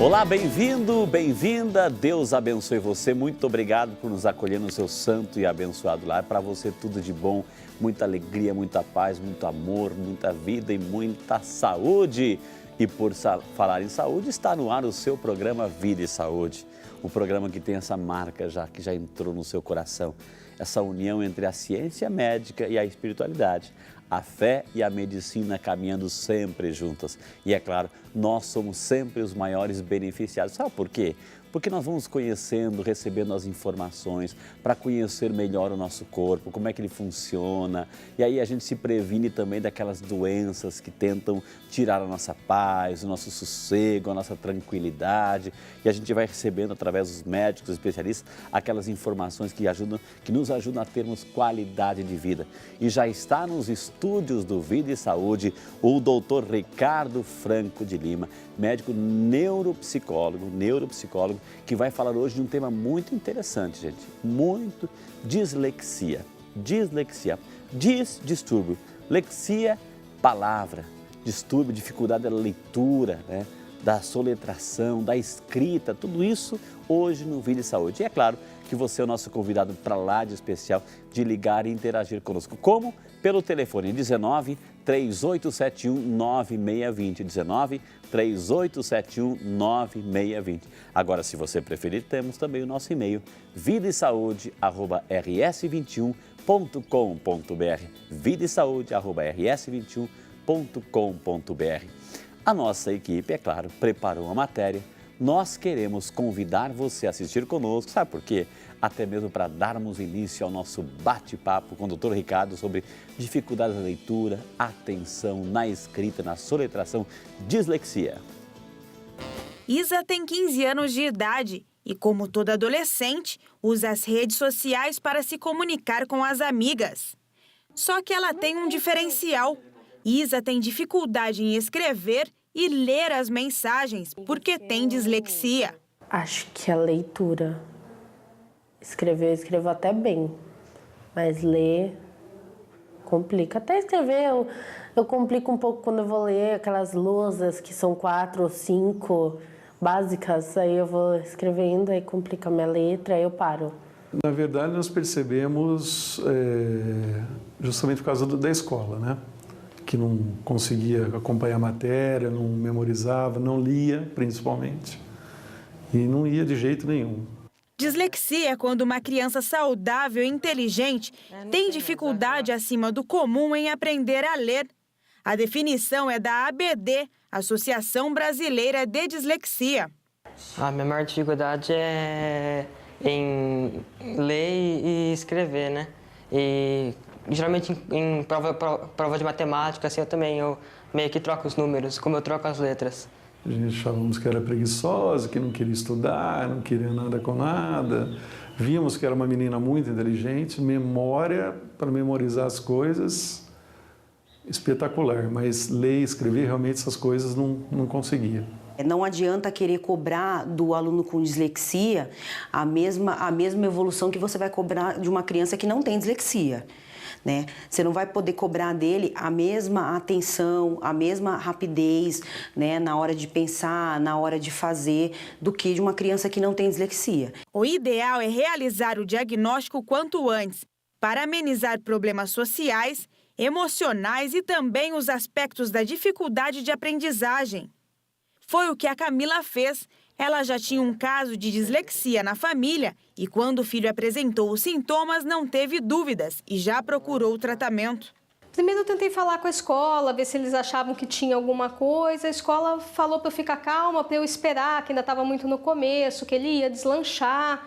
Olá, bem-vindo, bem-vinda. Deus abençoe você. Muito obrigado por nos acolher no seu santo e abençoado lar. Para você tudo de bom, muita alegria, muita paz, muito amor, muita vida e muita saúde. E por falar em saúde, está no ar o seu programa Vida e Saúde. O programa que tem essa marca que já entrou no seu coração. Essa união entre a ciência médica e a espiritualidade. A fé e a medicina caminhando sempre juntas. E é claro, nós somos sempre os maiores beneficiados. Sabe por quê? Porque nós vamos conhecendo, recebendo as informações para conhecer melhor o nosso corpo, como é que ele funciona. E aí a gente se previne também daquelas doenças que tentam tirar a nossa paz, o nosso sossego, a nossa tranquilidade. E a gente vai recebendo através dos médicos, especialistas, aquelas informações que nos ajudam a termos qualidade de vida. E já está nos estúdios do Vida e Saúde o doutor Ricardo Franco de Lima, médico neuropsicólogo, que vai falar hoje de um tema muito interessante, gente. Muito dislexia. Dislexia. Distúrbio. Lexia, palavra. Distúrbio, dificuldade da leitura, né? Da soletração, da escrita, tudo isso hoje no Vida e Saúde. E é claro que você é o nosso convidado para lá de especial de ligar e interagir conosco. Como? Pelo telefone 19 3871 9620. 19 3871 9620. Agora, se você preferir, temos também o nosso e-mail vidaesaude@rs21.com.br. vidaesaude@rs21.com.br. A nossa equipe, é claro, preparou a matéria. Nós queremos convidar você a assistir conosco, sabe por quê? Até mesmo para darmos início ao nosso bate-papo com o Dr. Ricardo sobre dificuldades na leitura, atenção na escrita, na soletração, dislexia. Isa tem 15 anos de idade e, como toda adolescente, usa as redes sociais para se comunicar com as amigas. Só que ela tem um diferencial. Isa tem dificuldade em escrever e ler as mensagens porque tem dislexia. Acho que a leitura. Escrever, eu escrevo até bem, mas ler complica. Até escrever eu complico um pouco quando eu vou ler aquelas lousas que são 4 ou 5 básicas, aí eu vou escrevendo, aí complica a minha letra, aí eu paro. Na verdade, nós percebemos justamente por causa da escola, né? Que não conseguia acompanhar a matéria, não memorizava, não lia, principalmente, e não ia de jeito nenhum. Dislexia é quando uma criança saudável e inteligente tem dificuldade acima do comum em aprender a ler. A definição é da ABD, Associação Brasileira de Dislexia. A minha maior dificuldade é em ler e escrever, né? E geralmente em prova de matemática, assim, eu meio que troco os números, como eu troco as letras. A gente achávamos que era preguiçosa, que não queria estudar, não queria nada com nada. Víamos que era uma menina muito inteligente, memória para memorizar as coisas, espetacular. Mas ler e escrever, realmente essas coisas não conseguia. Não adianta querer cobrar do aluno com dislexia a mesma evolução que você vai cobrar de uma criança que não tem dislexia. Né? Você não vai poder cobrar dele a mesma atenção, a mesma rapidez, né, na hora de pensar, na hora de fazer, do que de uma criança que não tem dislexia. O ideal é realizar o diagnóstico quanto antes, para amenizar problemas sociais, emocionais e também os aspectos da dificuldade de aprendizagem. Foi o que a Camila fez. Ela já tinha um caso de dislexia na família e quando o filho apresentou os sintomas não teve dúvidas e já procurou o tratamento. Primeiro eu tentei falar com a escola, ver se eles achavam que tinha alguma coisa. A escola falou para eu ficar calma, para eu esperar, que ainda estava muito no começo, que ele ia deslanchar.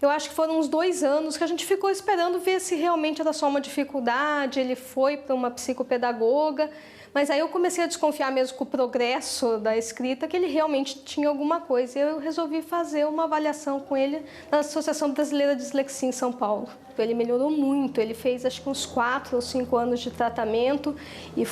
Eu acho que foram uns 2 anos que a gente ficou esperando ver se realmente era só uma dificuldade. Ele foi para uma psicopedagoga. Mas aí eu comecei a desconfiar mesmo com o progresso da escrita, que ele realmente tinha alguma coisa. E eu resolvi fazer uma avaliação com ele na Associação Brasileira de Dislexia em São Paulo. Ele melhorou muito, ele fez acho que uns 4 ou 5 anos de tratamento e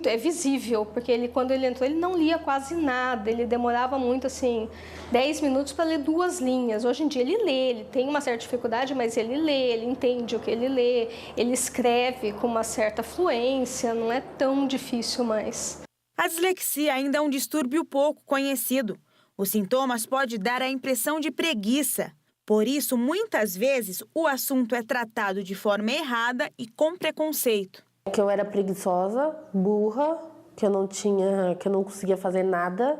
é visível, porque quando ele entrou ele não lia quase nada, ele demorava muito, assim, 10 minutos para ler 2 linhas. Hoje em dia ele lê, ele tem uma certa dificuldade, mas ele lê, ele entende o que ele lê, ele escreve com uma certa fluência, não é tão difícil mais. A dislexia ainda é um distúrbio pouco conhecido. Os sintomas podem dar a impressão de preguiça. Por isso, muitas vezes, o assunto é tratado de forma errada e com preconceito. Que eu era preguiçosa, burra, que eu não conseguia fazer nada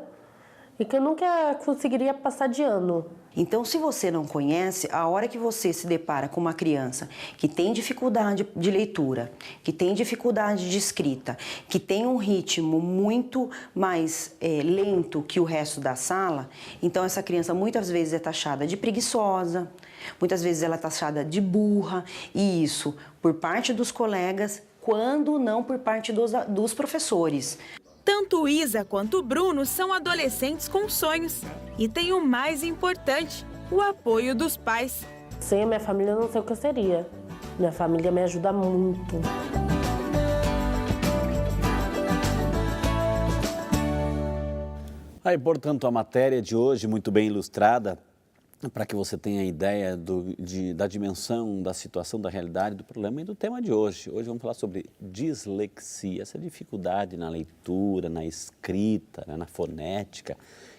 e que eu nunca conseguiria passar de ano. Então, se você não conhece, a hora que você se depara com uma criança que tem dificuldade de leitura, que tem dificuldade de escrita, que tem um ritmo muito mais lento que o resto da sala, então essa criança muitas vezes é taxada de preguiçosa, muitas vezes ela é taxada de burra, e isso por parte dos colegas, quando não por parte dos professores. Tanto Isa quanto Bruno são adolescentes com sonhos. E tem o mais importante, o apoio dos pais. Sem a minha família, eu não sei o que eu seria. Minha família me ajuda muito. Aí, portanto, a matéria de hoje, muito bem ilustrada, para que você tenha ideia da dimensão, da situação, da realidade do problema e do tema de hoje. Hoje vamos falar sobre dislexia, essa dificuldade na leitura, na escrita, né, na fonética.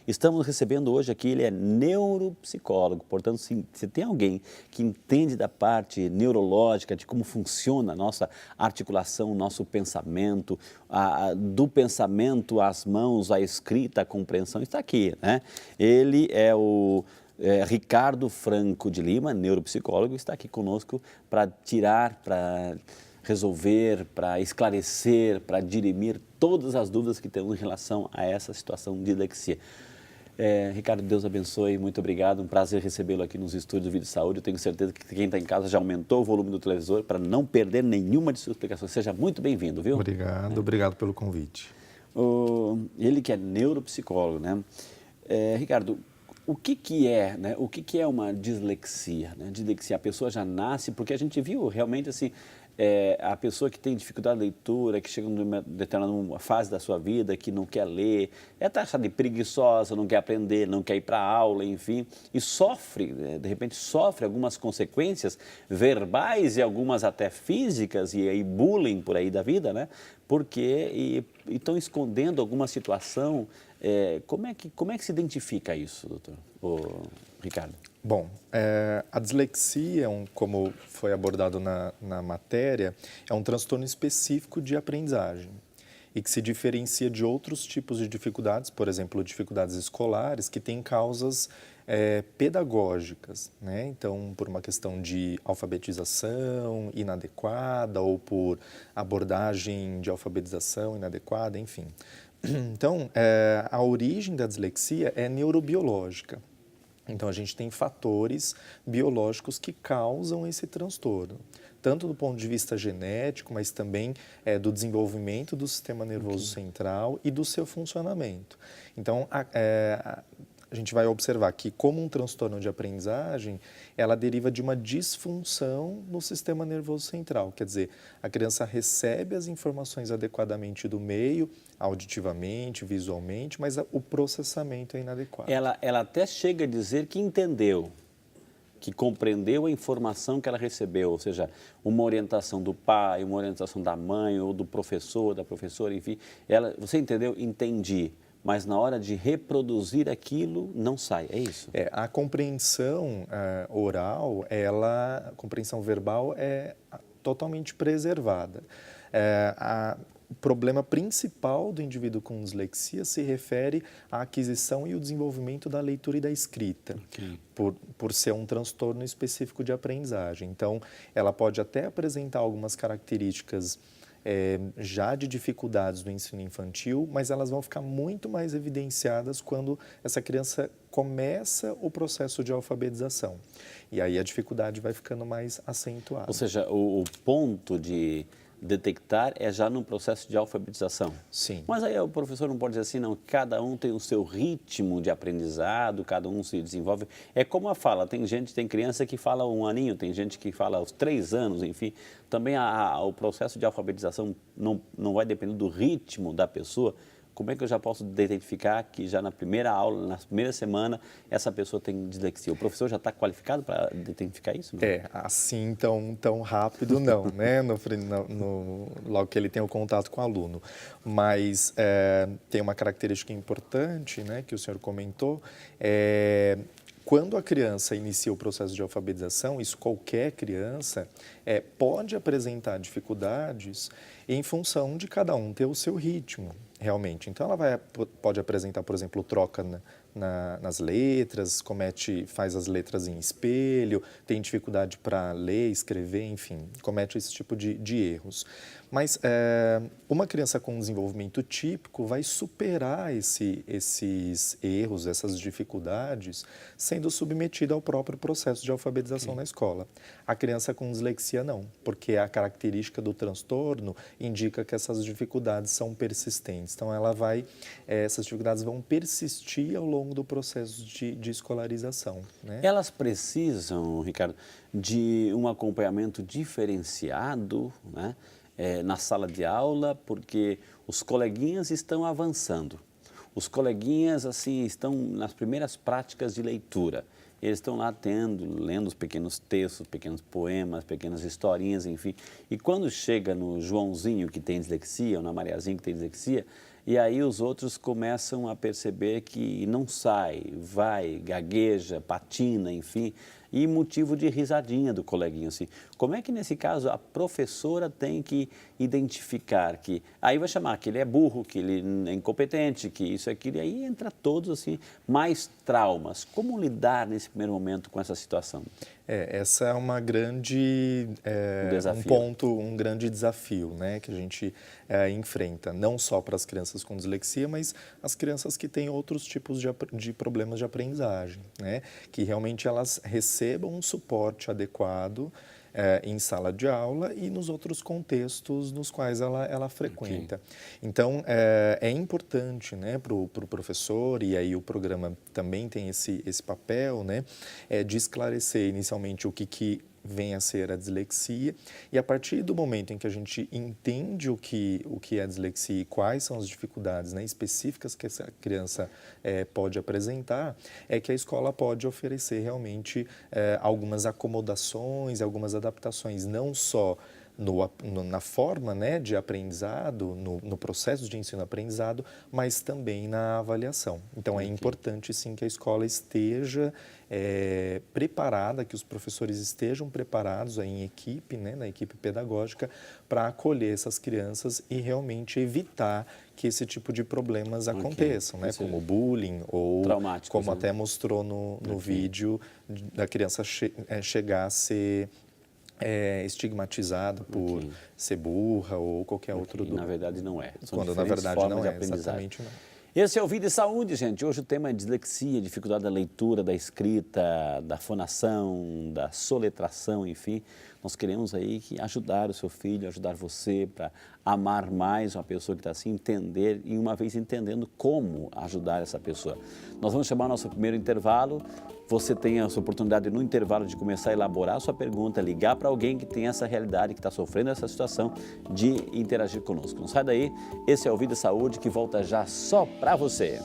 Estamos recebendo hoje aqui, ele é neuropsicólogo, portanto, se tem alguém que entende da parte neurológica, de como funciona a nossa articulação, o nosso pensamento, do pensamento às mãos, à escrita, à compreensão, está aqui, né? Ele é o Ricardo Franco de Lima, neuropsicólogo, está aqui conosco para tirar, para resolver, para esclarecer, para dirimir todas as dúvidas que temos em relação a essa situação de dislexia. Ricardo, Deus abençoe, muito obrigado, um prazer recebê-lo aqui nos estúdios do Vida e Saúde. Eu tenho certeza que quem está em casa já aumentou o volume do televisor para não perder nenhuma de suas explicações. Seja muito bem-vindo, viu? Obrigado pelo convite. Ele que é neuropsicólogo, né? Ricardo, o que é uma dislexia? Né? Dislexia, a pessoa já nasce, porque a gente viu realmente assim, a pessoa que tem dificuldade de leitura, que chega numa determinada fase da sua vida, que não quer ler, é taxada de preguiçosa, não quer aprender, não quer ir para a aula, enfim, e sofre, de repente sofre algumas consequências verbais e algumas até físicas, e aí bullying por aí da vida, né? Porque estão escondendo alguma situação. Como é que se identifica isso, doutor? Ricardo? Bom, a dislexia, como foi abordado na matéria, é um transtorno específico de aprendizagem e que se diferencia de outros tipos de dificuldades, por exemplo, dificuldades escolares, que têm causas pedagógicas, né? Então, por uma questão de alfabetização inadequada ou por abordagem de alfabetização inadequada, enfim. Então, a origem da dislexia é neurobiológica. Então, a gente tem fatores biológicos que causam esse transtorno, tanto do ponto de vista genético, mas também do desenvolvimento do sistema nervoso central e do seu funcionamento. Então, a gente vai observar que, como um transtorno de aprendizagem, ela deriva de uma disfunção no sistema nervoso central. Quer dizer, a criança recebe as informações adequadamente do meio, auditivamente, visualmente, mas o processamento é inadequado. Ela até chega a dizer que entendeu, que compreendeu a informação que ela recebeu, ou seja, uma orientação do pai, uma orientação da mãe, ou do professor, da professora, enfim. Você entendeu? Entendi. Mas na hora de reproduzir aquilo, não sai, é isso? A compreensão oral, a compreensão verbal é totalmente preservada. O problema principal do indivíduo com dislexia se refere à aquisição e o desenvolvimento da leitura e da escrita, por ser um transtorno específico de aprendizagem. Então, ela pode até apresentar algumas características já de dificuldades do ensino infantil, mas elas vão ficar muito mais evidenciadas quando essa criança começa o processo de alfabetização. E aí a dificuldade vai ficando mais acentuada. Ou seja, o ponto de detectar é já no processo de alfabetização. Sim. Mas aí o professor não pode dizer assim, não, cada um tem o seu ritmo de aprendizado, cada um se desenvolve. É como a fala, tem criança que fala 1 aninho, tem gente que fala aos 3 anos, enfim. Também o processo de alfabetização não vai depender do ritmo da pessoa. como é que eu já posso identificar que já na primeira aula, na primeira semana, essa pessoa tem dislexia? O professor já está qualificado para identificar isso? Não? Assim tão rápido não, né? Logo que ele tem o contato com o aluno. Mas tem uma característica importante, né, que o senhor comentou, quando a criança inicia o processo de alfabetização, isso qualquer criança, pode apresentar dificuldades em função de cada um ter o seu ritmo, realmente. Então, ela pode apresentar, por exemplo, troca nas letras, faz as letras em espelho, tem dificuldade para ler, escrever, enfim, comete esse tipo de erros. Mas uma criança com desenvolvimento típico vai superar esses erros, essas dificuldades, sendo submetida ao próprio processo de alfabetização na escola. A criança com dislexia não, porque a característica do transtorno indica que essas dificuldades são persistentes. Então, essas dificuldades vão persistir ao longo do processo de escolarização, né? Elas precisam, Ricardo, de um acompanhamento diferenciado, né? Na sala de aula, porque os coleguinhas estão avançando. Os coleguinhas, assim, estão nas primeiras práticas de leitura. Eles estão lá lendo os pequenos textos, pequenos poemas, pequenas historinhas, enfim. E quando chega no Joãozinho, que tem dislexia, ou na Mariazinha, que tem dislexia, e aí os outros começam a perceber que não sai, vai, gagueja, patina, enfim, e motivo de risadinha do coleguinha, assim. Como é que, nesse caso, a professora tem que identificar que... Aí vai chamar que ele é burro, que ele é incompetente, que isso e aquilo, e aí entra todos, assim, mais traumas. Como lidar, nesse primeiro momento, com essa situação? Essa é uma grande... um grande desafio, né, que a gente enfrenta, não só para as crianças com dislexia, mas as crianças que têm outros tipos de problemas de aprendizagem, né, que realmente elas recebam um suporte adequado em sala de aula e nos outros contextos nos quais ela frequenta. Okay. Então, é importante, né, para o professor, e aí o programa também tem esse papel, né, de esclarecer inicialmente o que vem a ser a dislexia, e a partir do momento em que a gente entende o que é a dislexia e quais são as dificuldades, né, específicas que essa criança pode apresentar, é que a escola pode oferecer realmente algumas acomodações, algumas adaptações, não só na forma, né, de aprendizado, no processo de ensino-aprendizado, mas também na avaliação. Então, é importante, sim, que a escola esteja preparada, que os professores estejam preparados em equipe, né, na equipe pedagógica, para acolher essas crianças e realmente evitar que esse tipo de problemas aconteçam, né, como bullying ou como né? até mostrou no vídeo, da criança chegar a ser estigmatizada por ser burra ou qualquer outro... Na verdade não é. São quando na verdade não é, exatamente não. Esse é o Vida e Saúde, gente. Hoje o tema é dislexia, dificuldade da leitura, da escrita, da fonação, da soletração, enfim. Nós queremos aí ajudar o seu filho, ajudar você para amar mais uma pessoa que está assim, entender e uma vez entendendo como ajudar essa pessoa. Nós vamos chamar o nosso primeiro intervalo. Você tem essa oportunidade no intervalo de começar a elaborar a sua pergunta, ligar para alguém que tem essa realidade, que está sofrendo essa situação, de interagir conosco. Não sai daí, esse é o Vida e Saúde que volta já só para você.